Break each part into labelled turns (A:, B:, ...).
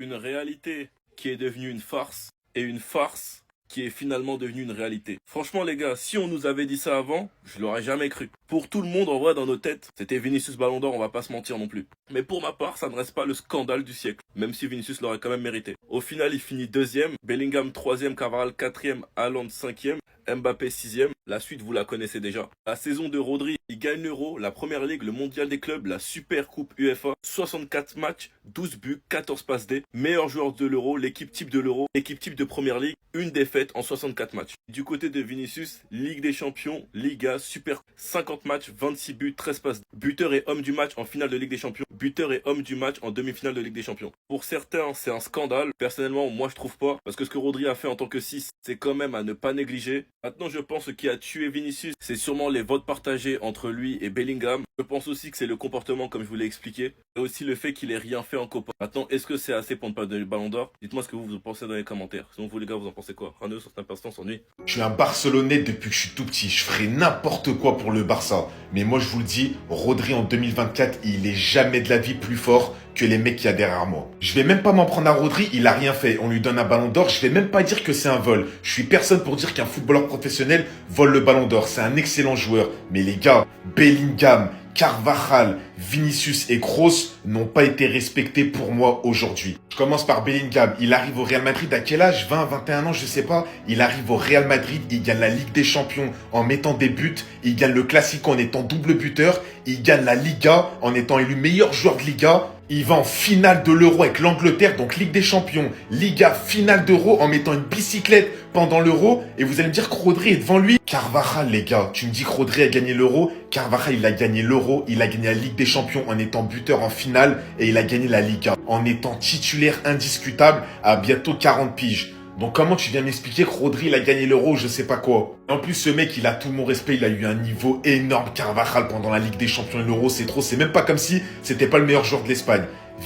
A: Une réalité qui est devenue une farce et une farce qui est finalement devenue une réalité. Franchement les gars, si on nous avait dit ça avant, je l'aurais jamais cru. Pour tout le monde, en vrai, dans nos têtes, c'était Vinicius Ballon d'Or, on va pas se mentir non plus. Mais pour ma part, ça ne reste pas le scandale du siècle, même si Vinicius l'aurait quand même mérité. Au final, il finit deuxième, Bellingham troisième, Carvajal quatrième, Haaland cinquième, Mbappé sixième. La suite, vous la connaissez déjà. La saison de Rodri, il gagne l'Euro, la Première Ligue, le Mondial des clubs, la Super Coupe UEFA, 64 matchs, 12 buts, 14 passes D, meilleur joueur de l'Euro, l'équipe type de l'Euro, équipe type de Première Ligue, une défaite en 64 matchs. Du côté de Vinicius, Ligue des Champions, Liga, Super 50 matchs, 26 buts, 13 passes. Buteur et homme du match en finale de Ligue des Champions, buteur et homme du match en demi-finale de Ligue des Champions. Pour certains, c'est un scandale. Personnellement, moi je trouve pas, parce que ce que Rodri a fait en tant que 6, c'est quand même à ne pas négliger. Maintenant, je pense que ce qui a tué Vinicius, c'est sûrement les votes partagés entre lui et Bellingham. Je pense aussi que c'est le comportement, comme je vous l'ai expliqué, et aussi le fait qu'il ait rien fait en Copa. Maintenant, est-ce que c'est assez pour ne pas donner le Ballon d'Or? Dites-moi ce que vous en pensez dans les commentaires. Sinon, vous les gars, vous en pensez quoi? Un sur cet instant s'ennuie.
B: Je suis un Barcelonais depuis que je suis tout petit. Je ferai n'importe quoi pour le Barça. Mais moi, je vous le dis, Rodri en 2024, il est jamais de la vie plus fort que les mecs qu'il y a derrière moi. Je vais même pas m'en prendre à Rodri, il a rien fait. On lui donne un Ballon d'Or, je vais même pas dire que c'est un vol. Je suis personne pour dire qu'un footballeur professionnel vole le Ballon d'Or. C'est un excellent joueur. Mais les gars, Bellingham, Carvajal, Vinicius et Kroos n'ont pas été respectés pour moi aujourd'hui. Je commence par Bellingham. Il arrive au Real Madrid à quel âge? 20, 21 ans, je sais pas. Il arrive au Real Madrid, il gagne la Ligue des Champions en mettant des buts. Il gagne le Classico en étant double buteur. Il gagne la Liga en étant élu meilleur joueur de Liga. Il va en finale de l'Euro avec l'Angleterre, donc Ligue des Champions, Liga, finale d'Euro en mettant une bicyclette pendant l'Euro. Et vous allez me dire que Rodri est devant lui. Carvajal, les gars, tu me dis que Rodri a gagné l'Euro. Carvajal, il a gagné l'Euro, il a gagné la Ligue des Champions en étant buteur en finale et il a gagné la Liga en étant titulaire indiscutable à bientôt 40 piges. Donc comment tu viens m'expliquer que Rodri, il a gagné l'Euro, je sais pas quoi. En plus, ce mec, il a tout mon respect, il a eu un niveau énorme. Carvajal pendant la Ligue des Champions et l'Euro, c'est trop. C'est même pas comme si c'était pas le meilleur joueur de l'Espagne.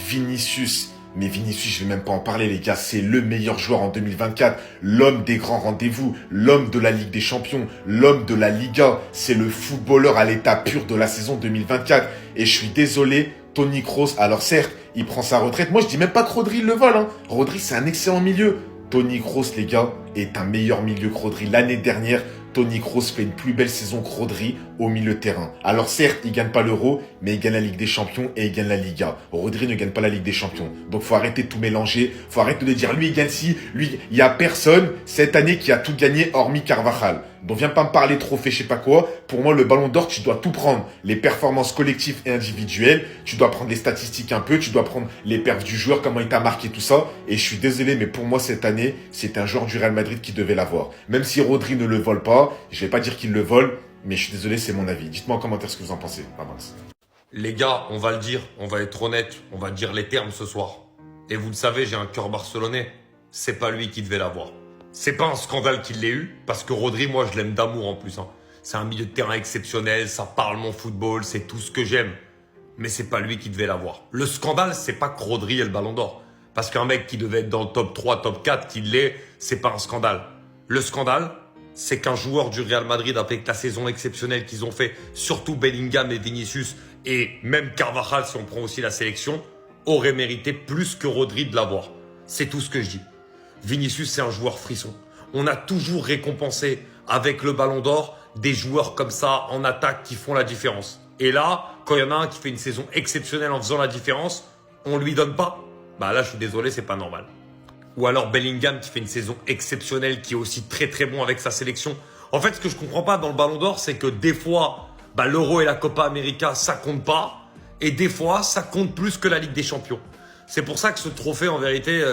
B: Vinicius. Mais Vinicius, je vais même pas en parler, les gars. C'est le meilleur joueur en 2024. L'homme des grands rendez-vous. L'homme de la Ligue des Champions. L'homme de la Liga. C'est le footballeur à l'état pur de la saison 2024. Et je suis désolé, Toni Kroos, alors certes, il prend sa retraite. Moi, je dis même pas que Rodri le vole, hein. Rodri, c'est un excellent milieu. Toni Kroos, les gars, est un meilleur milieu que Rodri. L'année dernière, Toni Kroos fait une plus belle saison que Rodri au milieu de terrain. Alors certes, il gagne pas l'Euro, mais il gagne la Ligue des Champions et il gagne la Liga. Rodri ne gagne pas la Ligue des Champions. Donc faut arrêter de tout mélanger. Faut arrêter de dire lui il gagne ci, lui il y a personne cette année qui a tout gagné hormis Carvajal. Donc viens pas me parler trophée, je sais pas quoi. Pour moi, le Ballon d'Or, tu dois tout prendre. Les performances collectives et individuelles. Tu dois prendre les statistiques un peu. Tu dois prendre les perfs du joueur, comment il t'a marqué, tout ça. Et je suis désolé, mais pour moi, cette année, c'est un joueur du Real Madrid qui devait l'avoir. Même si Rodri ne le vole pas, je vais pas dire qu'il le vole, mais je suis désolé, c'est mon avis. Dites-moi en commentaire ce que vous en pensez. Ah, mince.
C: Les gars, on va le dire, on va être honnête, on va dire les termes ce soir. Et vous le savez, j'ai un cœur barcelonais. C'est pas lui qui devait l'avoir. C'est pas un scandale qu'il l'ait eu, parce que Rodri, moi, je l'aime d'amour en plus. Hein. C'est un milieu de terrain exceptionnel, ça parle mon football, c'est tout ce que j'aime. Mais c'est pas lui qui devait l'avoir. Le scandale, c'est pas que Rodri ait le Ballon d'Or. Parce qu'un mec qui devait être dans le top 3, top 4, qu'il l'est, c'est pas un scandale. Le scandale, c'est qu'un joueur du Real Madrid, avec la saison exceptionnelle qu'ils ont fait, surtout Bellingham et Vinicius, et même Carvajal, si on prend aussi la sélection, aurait mérité plus que Rodri de l'avoir. C'est tout ce que je dis. Vinicius, c'est un joueur frisson. On a toujours récompensé avec le Ballon d'Or des joueurs comme ça en attaque qui font la différence. Et là, quand il y en a un qui fait une saison exceptionnelle en faisant la différence, on lui donne pas. Bah là, je suis désolé, c'est pas normal. Ou alors Bellingham qui fait une saison exceptionnelle, qui est aussi très très bon avec sa sélection. En fait, ce que je comprends pas dans le Ballon d'Or, c'est que des fois, l'Euro et la Copa América, ça compte pas. Et des fois, ça compte plus que la Ligue des Champions. C'est pour ça que ce trophée, en vérité,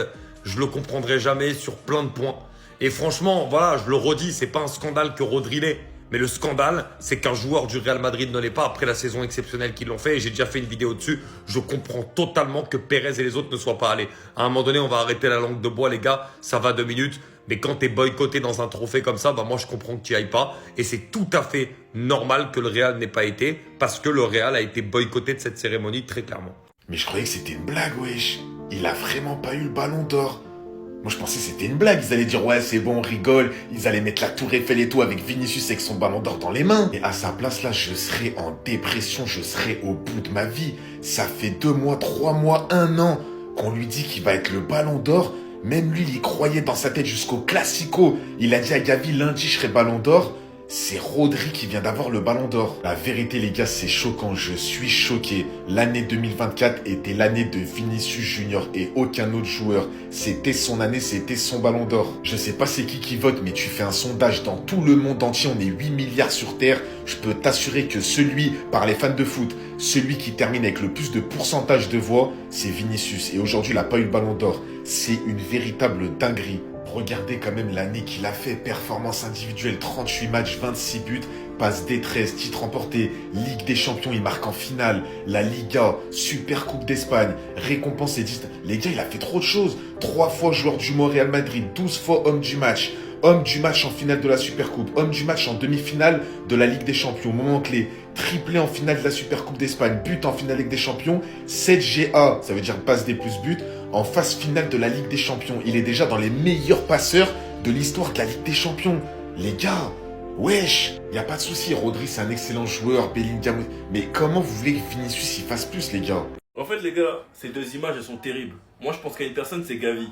C: je le comprendrai jamais sur plein de points. Et franchement, voilà, je le redis, c'est pas un scandale que Rodri l'ait. Mais le scandale, c'est qu'un joueur du Real Madrid ne l'est pas après la saison exceptionnelle qu'ils l'ont fait. Et j'ai déjà fait une vidéo dessus. Je comprends totalement que Pérez et les autres ne soient pas allés. À un moment donné, on va arrêter la langue de bois, les gars. Ça va 2 minutes. Mais quand tu es boycotté dans un trophée comme ça, moi, je comprends que tu n'y ailles pas. Et c'est tout à fait normal que le Real n'ait pas été. Parce que le Real a été boycotté de cette cérémonie, très clairement.
B: Mais je croyais que c'était une blague, wesh. Il a vraiment pas eu le Ballon d'Or. Moi, je pensais que c'était une blague. Ils allaient dire, ouais, c'est bon, on rigole. Ils allaient mettre la tour Eiffel et tout avec Vinicius avec son Ballon d'Or dans les mains. Et à sa place, là, je serais en dépression. Je serais au bout de ma vie. Ça fait 2 mois, 3 mois, 1 an qu'on lui dit qu'il va être le ballon d'or, même lui, il y croyait dans sa tête jusqu'au Classico. Il a dit à Gavi, lundi, je serai ballon d'or. C'est Rodri qui vient d'avoir le ballon d'or. La vérité, les gars, c'est choquant. Je suis choqué. L'année 2024 était l'année de Vinicius Junior et aucun autre joueur. C'était son année, c'était son ballon d'or. Je sais pas c'est qui vote, mais tu fais un sondage dans tout le monde entier. On est 8 milliards sur Terre. Je peux t'assurer que celui, par les fans de foot, celui qui termine avec le plus de pourcentage de voix, c'est Vinicius. Et aujourd'hui, il n'a pas eu le ballon d'or. C'est une véritable dinguerie. Regardez quand même l'année qu'il a fait. Performance individuelle, 38 matchs, 26 buts, passe D13, titre remporté, Ligue des Champions, il marque en finale, la Liga, Super Coupe d'Espagne, récompense et 10... Les gars, il a fait trop de choses. 3 fois joueur du mois au Real Madrid, 12 fois homme du match en finale de la Super Coupe, homme du match en demi-finale de la Ligue des Champions, moment clé, triplé en finale de la Super Coupe d'Espagne, but en finale Ligue des Champions, 7 GA, ça veut dire passe des plus buts, en phase finale de la Ligue des Champions. Il est déjà dans les meilleurs passeurs de l'histoire de la Ligue des Champions. Les gars, wesh, y a pas de souci. Rodri, c'est un excellent joueur, Bellingham. Mais comment vous voulez que Vinicius y fasse plus, les gars?
A: En fait, les gars, ces deux images, elles sont terribles. Moi, je pense qu'à une personne, c'est Gavi.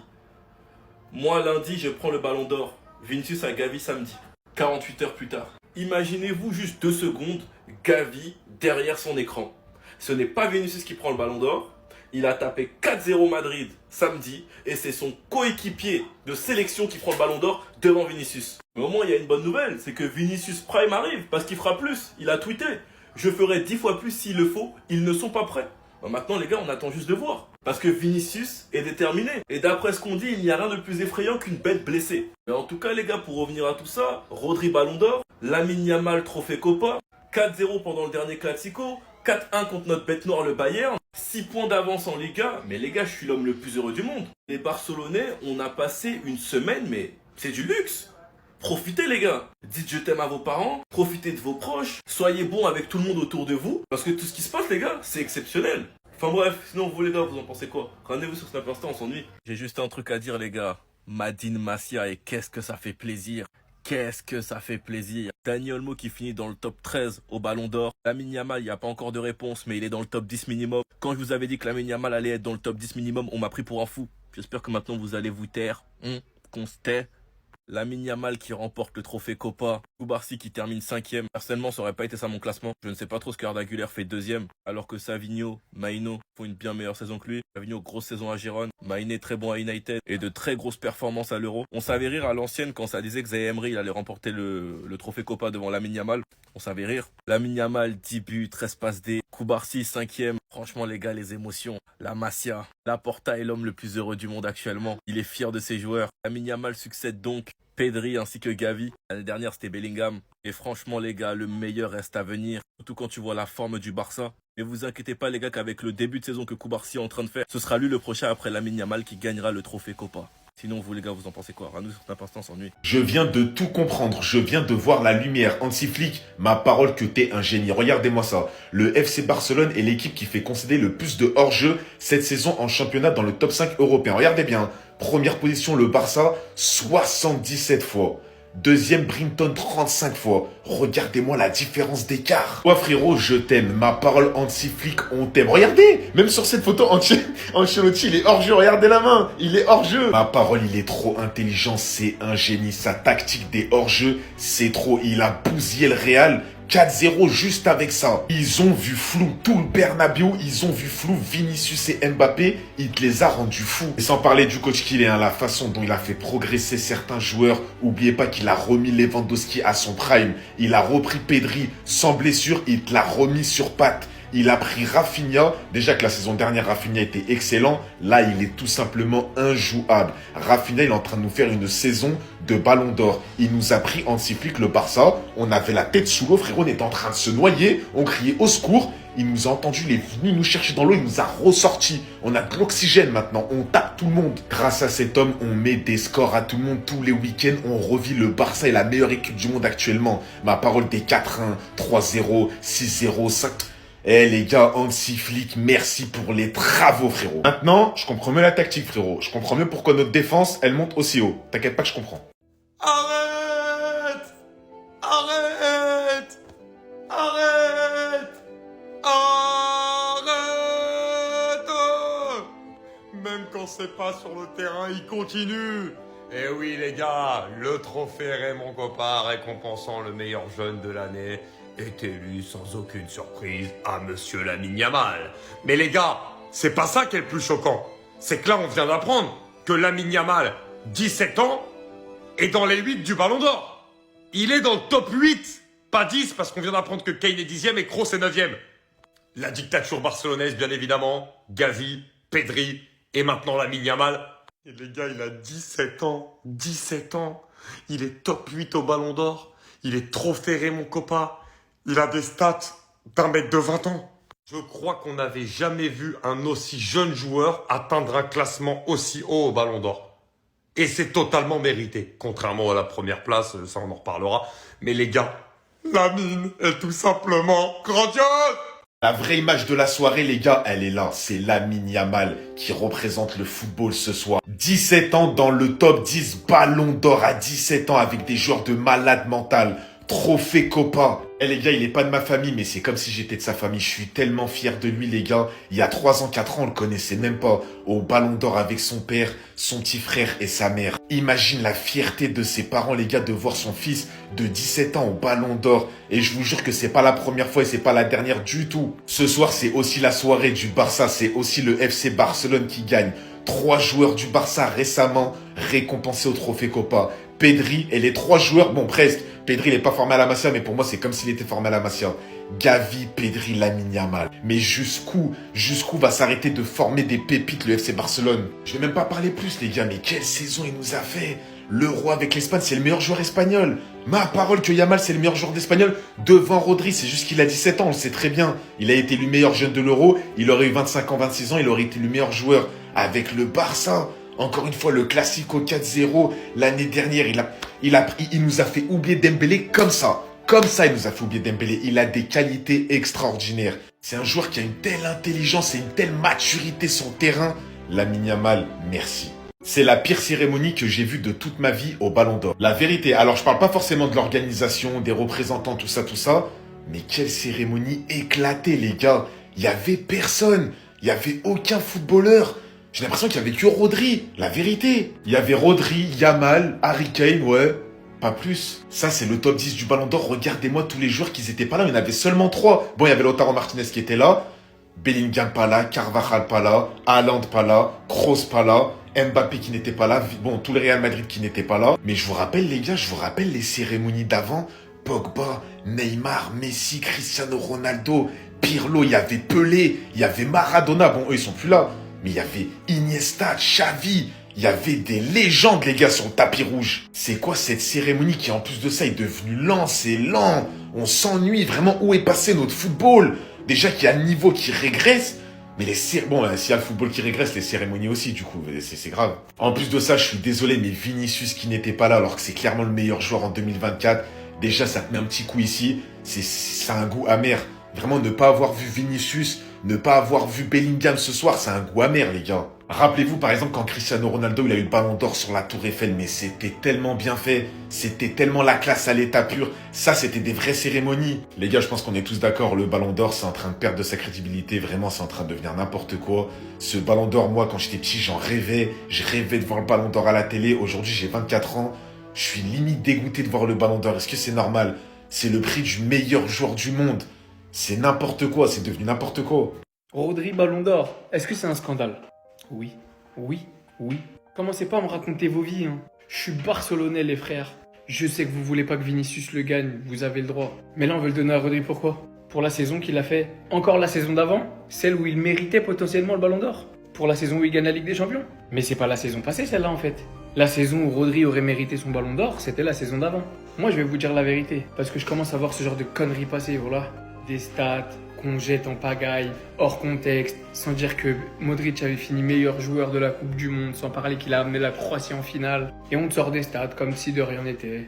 A: Moi, lundi, je prends le ballon d'or. Vinicius à Gavi samedi. 48 heures plus tard. Imaginez-vous juste 2 secondes, Gavi derrière son écran. Ce n'est pas Vinicius qui prend le ballon d'or. Il a tapé 4-0 Madrid samedi et c'est son coéquipier de sélection qui prend le ballon d'or devant Vinicius. Mais au moins, il y a une bonne nouvelle, c'est que Vinicius Prime arrive parce qu'il fera plus. Il a tweeté. Je ferai 10 fois plus s'il le faut, ils ne sont pas prêts. Bon, maintenant, les gars, on attend juste de voir. Parce que Vinicius est déterminé. Et d'après ce qu'on dit, il n'y a rien de plus effrayant qu'une bête blessée. Mais en tout cas, les gars, pour revenir à tout ça, Rodri ballon d'or, Lamine Yamal trophée Copa, 4-0 pendant le dernier Classico, 4-1 contre notre bête noire le Bayern, 6 points d'avance en Liga. Mais les gars, je suis l'homme le plus heureux du monde. Les Barcelonais, on a passé une semaine, mais c'est du luxe. Profitez les gars, dites je t'aime à vos parents, profitez de vos proches, soyez bons avec tout le monde autour de vous, parce que tout ce qui se passe les gars, c'est exceptionnel. Enfin bref, sinon vous les gars, vous en pensez quoi? Rendez-vous sur Snap Insta, on s'ennuie. J'ai juste un truc à dire les gars, Madine Massia et qu'est-ce que ça fait plaisir. Qu'est-ce que ça fait plaisir. Dani Olmo qui finit dans le top 13 au Ballon d'Or. Lamine Yamal, il n'y a pas encore de réponse, mais il est dans le top 10 minimum. Quand je vous avais dit que Lamine Yamal allait être dans le top 10 minimum, on m'a pris pour un fou. J'espère que maintenant vous allez vous taire, qu'on se tait. Lamine Yamal qui remporte le trophée Copa, Koubarsi qui termine 5ème. Personnellement, ça aurait pas été ça mon classement. Je ne sais pas trop ce qu'Arda Güler fait 2ème, alors que Savinho, Maino font une bien meilleure saison que lui. Savinho, grosse saison à Gérone, Maïné très bon à United et de très grosses performances à l'Euro. On savait rire à l'ancienne quand ça disait que Zaïre Emery il allait remporter le trophée Copa devant Lamine Yamal. On savait rire. Lamine Yamal, 10 buts, 13 passes D. Koubarsi, 5ème. Franchement, les gars, les émotions. La Masia. Laporta est l'homme le plus heureux du monde actuellement. Il est fier de ses joueurs. Lamine Yamal succède donc Pedri ainsi que Gavi. L'année dernière, c'était Bellingham. Et franchement, les gars, le meilleur reste à venir. Surtout quand tu vois la forme du Barça. Mais vous inquiétez pas, les gars, qu'avec le début de saison que Koubarsi est en train de faire, ce sera lui le prochain après Lamine Yamal qui gagnera le trophée Copa. Sinon, vous les gars, vous en pensez quoi? Nous, sur Snap Instant, on s'ennuie.
B: Je viens de tout comprendre, je viens de voir la lumière. Hansi Flick, ma parole que t'es un génie. Regardez-moi ça. Le FC Barcelone est l'équipe qui fait concéder le plus de hors-jeu cette saison en championnat dans le top 5 européen. Regardez bien. Première position, le Barça, 77 fois. Deuxième, Brinton, 35 fois. Regardez-moi la différence d'écart. Toi, frérot, je t'aime. Ma parole, Hansi Flick, on t'aime. Regardez, même sur cette photo, Ancelotti, il est hors-jeu. Regardez la main, il est hors-jeu. Ma parole, il est trop intelligent. C'est un génie. Sa tactique des hors-jeux, c'est trop. Il a bousillé le Real. 4-0 juste avec ça. Ils ont vu flou tout le Bernabéu, ils ont vu flou Vinicius et Mbappé, il te les a rendus fous. Et sans parler du coach qu'il est, la façon dont il a fait progresser certains joueurs. Oubliez pas qu'il a remis Lewandowski à son prime. Il a repris Pedri sans blessure, il te l'a remis sur pattes. Il a pris Rafinha. Déjà que la saison dernière, Rafinha était excellent. Là, il est tout simplement injouable. Rafinha, il est en train de nous faire une saison de ballon d'or. Il nous a pris Hansi Flick, le Barça. On avait la tête sous l'eau, frérot. On était en train de se noyer. On criait au secours. Il nous a entendu, il est venu nous chercher dans l'eau, il nous a ressorti. On a de l'oxygène maintenant, on tape tout le monde. Grâce à cet homme, on met des scores à tout le monde tous les week-ends. On revit le Barça est la meilleure équipe du monde actuellement. Ma parole des 4-1, 3-0, 6-0, 5... Eh les gars, Hansi Flick, merci pour les travaux, frérot. Maintenant, je comprends mieux la tactique, frérot. Je comprends mieux pourquoi notre défense, elle monte aussi haut. T'inquiète pas que je comprends.
C: Arrête! Arrête! Arrête! Arrête! Même n'avancez pas sur le terrain, il continue. Et oui les gars, le trophée Raymond Kopa récompensant le meilleur jeune de l'année est élu sans aucune surprise à Monsieur Lamine Yamal. Mais les gars, c'est pas ça qui est le plus choquant. C'est que là on vient d'apprendre que Lamine Yamal, 17 ans, est dans les 8 du Ballon d'Or. Il est dans le top 8, pas 10 parce qu'on vient d'apprendre que Kane est 10e et Kroos est 9e. La dictature barcelonaise bien évidemment, Gavi, Pedri et maintenant Lamine Yamal. Et les gars, il a 17 ans. 17 ans. Il est top 8 au Ballon d'Or. Il est trophée Raymond Kopa. Il a des stats d'un mec de 20 ans. Je crois qu'on n'avait jamais vu un aussi jeune joueur atteindre un classement aussi haut au Ballon d'Or. Et c'est totalement mérité. Contrairement à la première place, ça on en reparlera. Mais les gars, Lamine est tout simplement grandiose.
B: La vraie image de la soirée, les gars, elle est là. C'est Lamine Yamal qui représente le football ce soir. 17 ans dans le top 10 Ballon d'Or à 17 ans avec des joueurs de malade mental. Trophée Kopa. Eh les gars, il est pas de ma famille, mais c'est comme si j'étais de sa famille. Je suis tellement fier de lui, les gars. Il y a 3 ans, 4 ans, on le connaissait même pas. Au Ballon d'Or avec son père, son petit frère et sa mère. Imagine la fierté de ses parents, les gars, de voir son fils de 17 ans au Ballon d'Or. Et je vous jure que c'est pas la première fois et c'est pas la dernière du tout. Ce soir, c'est aussi la soirée du Barça. C'est aussi le FC Barcelone qui gagne. 3 joueurs du Barça récemment récompensés au Trophée Kopa. Pedri et les 3 joueurs, bon presque. Pedri, il n'est pas formé à la Masia, mais pour moi, c'est comme s'il était formé à la Masia. Gavi, Pedri, Lamine Yamal. Mais jusqu'où va s'arrêter de former des pépites le FC Barcelone? Je vais même pas parler plus, les gars, mais quelle saison il nous a fait. L'Euro avec l'Espagne, c'est le meilleur joueur espagnol. Ma parole que Yamal, c'est le meilleur joueur d'Espagnol devant Rodri. C'est juste qu'il a 17 ans, on le sait très bien. Il a été élu meilleur jeune de l'Euro. Il aurait eu 25 ans, 26 ans, il aurait été le meilleur joueur avec le Barça. Encore une fois, le Classico 4-0, l'année dernière, il nous a fait oublier Dembélé comme ça. Comme ça, il nous a fait oublier Dembélé. Il a des qualités extraordinaires. C'est un joueur qui a une telle intelligence et une telle maturité sur le terrain. Lamine Yamal, merci. C'est la pire cérémonie que j'ai vue de toute ma vie au Ballon d'Or. La vérité, alors je parle pas forcément de l'organisation, des représentants, tout ça, mais quelle cérémonie éclatée, les gars. Il y avait personne. Il y avait aucun footballeur. J'ai l'impression qu'il y avait que Rodri, la vérité. Il y avait Rodri, Yamal, Harry Kane, ouais, pas plus. Ça, c'est le top 10 du Ballon d'Or. Regardez-moi tous les joueurs qui n'étaient pas là. Il y en avait seulement 3. Bon, il y avait Lautaro Martinez qui était là. Bellingham pas là, Carvajal pas là, Haaland pas là, Kroos pas là, Mbappé qui n'était pas là. Bon, tous les Real Madrid qui n'étaient pas là. Mais je vous rappelle, les gars, les cérémonies d'avant. Pogba, Neymar, Messi, Cristiano Ronaldo, Pirlo, il y avait Pelé, il y avait Maradona. Bon, eux, ils sont plus là. Mais il y avait Iniesta, Xavi, il y avait des légendes, les gars, sur le tapis rouge. C'est quoi cette cérémonie qui, en plus de ça, est devenue lent, c'est lent. On s'ennuie vraiment. Où est passé notre football? Déjà qu'il y a le niveau qui régresse, mais bon, s'il y a le football qui régresse, les cérémonies aussi, du coup, c'est grave. En plus de ça, je suis désolé, mais Vinicius qui n'était pas là, alors que c'est clairement le meilleur joueur en 2024, déjà, ça te met un petit coup ici. C'est un goût amer. Vraiment, ne pas avoir vu Vinicius, ne pas avoir vu Bellingham ce soir, c'est un goût amer, les gars. Rappelez-vous, par exemple, quand Cristiano Ronaldo, il a eu le Ballon d'Or sur la Tour Eiffel, mais c'était tellement bien fait, c'était tellement la classe à l'état pur. Ça, c'était des vraies cérémonies. Les gars, je pense qu'on est tous d'accord, le Ballon d'Or, c'est en train de perdre de sa crédibilité. Vraiment, c'est en train de devenir n'importe quoi. Ce Ballon d'Or, moi, quand j'étais petit, j'en rêvais. Je rêvais de voir le Ballon d'Or à la télé. Aujourd'hui, j'ai 24 ans. Je suis limite dégoûté de voir le Ballon d'Or. Est-ce que c'est normal? C'est le prix du meilleur joueur du monde. C'est n'importe quoi, c'est devenu n'importe quoi.
D: Rodri Ballon d'Or, est-ce que c'est un scandale? Oui, oui, oui. Commencez pas à me raconter vos vies, hein. Je suis barcelonais, les frères. Je sais que vous voulez pas que Vinicius le gagne, vous avez le droit. Mais là, on veut le donner à Rodri, pourquoi? Pour la saison qu'il a fait. Encore la saison d'avant, celle où il méritait potentiellement le Ballon d'Or. Pour la saison où il gagne la Ligue des Champions. Mais c'est pas la saison passée, celle-là, en fait. La saison où Rodri aurait mérité son Ballon d'Or, c'était la saison d'avant. Moi, je vais vous dire la vérité, parce que je commence à voir ce genre de conneries passer, voilà. Des stats qu'on jette en pagaille, hors contexte, sans dire que Modric avait fini meilleur joueur de la Coupe du Monde, sans parler qu'il a amené la Croatie en finale. Et on te sort des stats comme si de rien n'était.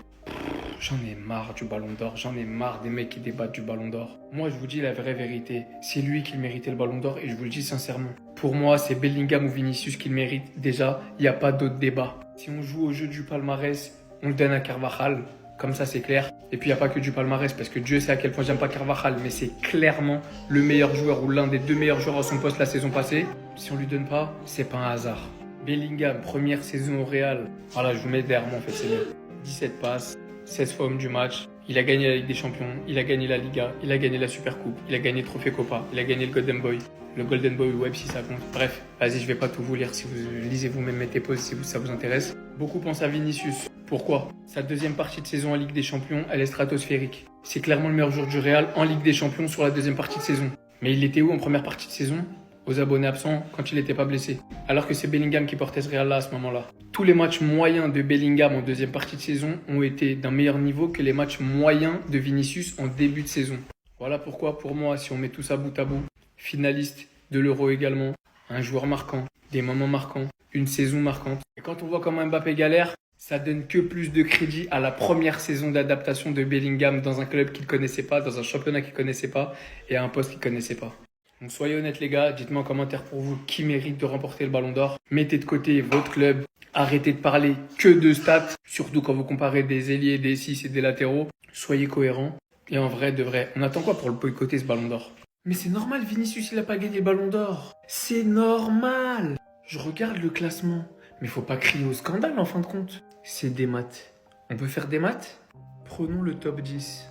D: J'en ai marre du Ballon d'Or, j'en ai marre des mecs qui débattent du Ballon d'Or. Moi, je vous dis la vraie vérité, c'est lui qui méritait le Ballon d'Or et je vous le dis sincèrement. Pour moi, c'est Bellingham ou Vinicius qui le méritent. Déjà, il n'y a pas d'autre débat. Si on joue au jeu du palmarès, on le donne à Carvajal. Comme ça, c'est clair. Et puis, il n'y a pas que du palmarès, parce que Dieu sait à quel point j'aime pas Carvajal, mais c'est clairement le meilleur joueur ou l'un des 2 meilleurs joueurs à son poste la saison passée. Si on lui donne pas, c'est pas un hasard. Bellingham, première saison au Real. Voilà, je vous mets derrière moi en fait, c'est mieux. 17 passes, 16 fois homme du match. Il a gagné la Ligue des Champions, il a gagné la Liga, il a gagné la Super Coupe, il a gagné le Trophée Copa, il a gagné le Golden Boy. Le Golden Boy Web si ça compte. Bref, vas-y, je vais pas tout vous lire. Si vous lisez vous-même, mettez pause si ça vous intéresse. Beaucoup pensent à Vinicius. Pourquoi? Sa deuxième partie de saison en Ligue des Champions, elle est stratosphérique. C'est clairement le meilleur joueur du Real en Ligue des Champions sur la deuxième partie de saison. Mais il était où en première partie de saison? Aux abonnés absents quand il n'était pas blessé. Alors que c'est Bellingham qui portait ce Real là à ce moment-là. Tous les matchs moyens de Bellingham en deuxième partie de saison ont été d'un meilleur niveau que les matchs moyens de Vinicius en début de saison. Voilà pourquoi pour moi, si on met tout ça bout à bout, finaliste de l'Euro également, un joueur marquant, des moments marquants, une saison marquante. Et quand on voit comment Mbappé galère, ça donne que plus de crédit à la première saison d'adaptation de Bellingham dans un club qu'il ne connaissait pas, dans un championnat qu'il ne connaissait pas et à un poste qu'il ne connaissait pas. Donc soyez honnêtes les gars, dites-moi en commentaire pour vous qui mérite de remporter le Ballon d'Or. Mettez de côté votre club, arrêtez de parler que de stats, surtout quand vous comparez des ailiers, des 6 et des latéraux. Soyez cohérents. Et en vrai, de vrai, on attend quoi pour le boycotter ce Ballon d'Or? Mais c'est normal, Vinicius il a pas gagné le Ballon d'Or. C'est normal. Je regarde le classement, mais faut pas crier au scandale en fin de compte. C'est des maths. On peut faire des maths? Prenons le top 10.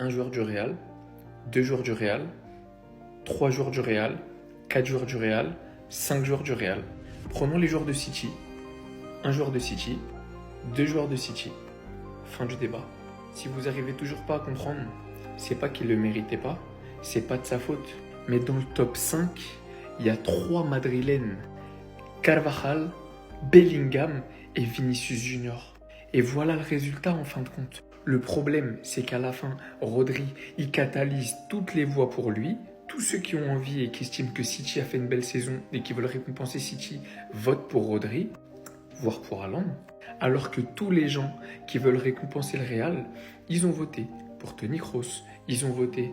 D: Un joueur du Real, deux joueurs du Real, 3 joueurs du Real, 4 joueurs du Real, 5 joueurs du Real. Prenons les joueurs de City. Un joueur de City, 2 joueurs de City. Fin du débat. Si vous arrivez toujours pas à comprendre, c'est pas qu'il le méritait pas, c'est pas de sa faute. Mais dans le top 5, il y a 3 Madrilènes. Carvajal, Bellingham et Vinicius Junior. Et voilà le résultat en fin de compte. Le problème, c'est qu'à la fin, Rodri, il catalyse toutes les voix pour lui. Tous ceux qui ont envie et qui estiment que City a fait une belle saison et qui veulent récompenser City votent pour Rodri, voire pour Haaland. Alors que tous les gens qui veulent récompenser le Real, ils ont voté pour Toni Kroos, ils ont voté,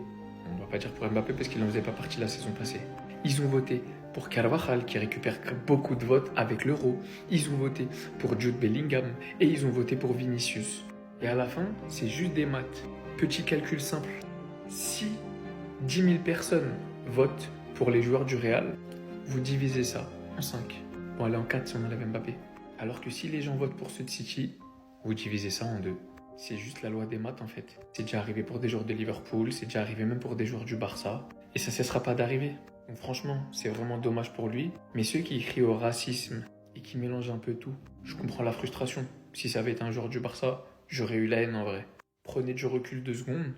D: on ne va pas dire pour Mbappé parce qu'il n'en faisait pas partie la saison passée, ils ont voté pour Carvajal qui récupère beaucoup de votes avec l'Euro, ils ont voté pour Jude Bellingham et ils ont voté pour Vinicius. Et à la fin, c'est juste des maths. Petit calcul simple. Si 10 000 personnes votent pour les joueurs du Real, vous divisez ça en 5. Bon, allez, en 4 si on enlève Mbappé. Alors que si les gens votent pour ceux de City, vous divisez ça en 2. C'est juste la loi des maths en fait. C'est déjà arrivé pour des joueurs de Liverpool, c'est déjà arrivé même pour des joueurs du Barça. Et ça ne cessera pas d'arriver. Donc franchement, c'est vraiment dommage pour lui. Mais ceux qui crient au racisme et qui mélangent un peu tout, je comprends la frustration. Si ça avait été un joueur du Barça, j'aurais eu la haine en vrai. Prenez du recul 2 secondes,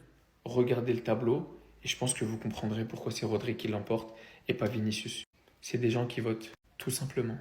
D: regardez le tableau, et je pense que vous comprendrez pourquoi c'est Rodri qui l'emporte et pas Vinicius. C'est des gens qui votent, tout simplement.